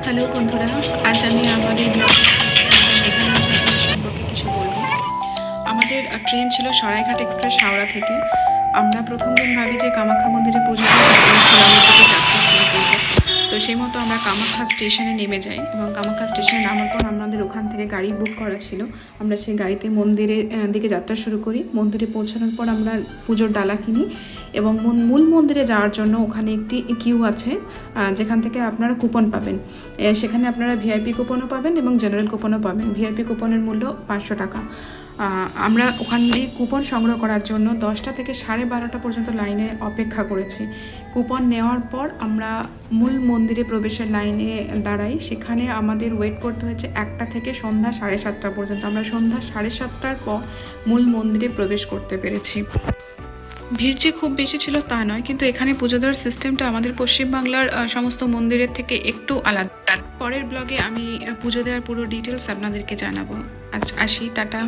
Hello বন্ধুরা, আজ আমি আমাদের সম্পর্কে কিছু বলবো। আমাদের ট্রেন ছিল সরাইঘাট এক্সপ্রেস হাওড়া থেকে। আমরা প্রথম দিন ভাবি যে কামাখ্যা মন্দিরে পুজো যাত্রা শুরু করবো। তো সেই মতো আমরা কামাখ্যা স্টেশনে নেমে যাই এবং কামাখ্যা স্টেশনে নামার পর আমাদের ওখান থেকে গাড়ি বুক করা ছিল। আমরা সেই গাড়িতে মন্দিরের দিকে যাত্রা শুরু করি। মন্দিরে পৌঁছানোর পর আমরা পুজোর ডালা কিনি এবং মূল মন্দিরে যাওয়ার জন্য ওখানে একটি কিউ আছে, যেখান থেকে আপনারা কুপন পাবেন। সেখানে আপনারা ভিআইপি কুপনও পাবেন এবং জেনারেল কুপনও পাবেন। ভিআইপি কুপনের মূল্য 500 টাকা। আমরা ওখান দিয়ে কুপন সংগ্রহ করার জন্য 10টা থেকে 12:30 পর্যন্ত লাইনে অপেক্ষা করেছি। কুপন নেওয়ার পর আমরা মূল মন্দিরে প্রবেশের লাইনে দাঁড়াই। সেখানে আমাদের ওয়েট করতে হয়েছে 1টা থেকে সন্ধ্যা 7:30 পর্যন্ত। আমরা সন্ধ্যা 7:30টার পর মূল মন্দিরে প্রবেশ করতে পেরেছি। ভিড় যে খুব বেশি ছিল তা নয়, কিন্তু এখানে পুজো দেওয়ার সিস্টেমটা আমাদের পশ্চিমবাংলার সমস্ত মন্দিরের থেকে একটু আলাদা। পরের ব্লগে আমি পুজো দেওয়ার পুরো ডিটেলস আপনাদেরকে জানাবো। আজ আসি, টাটা।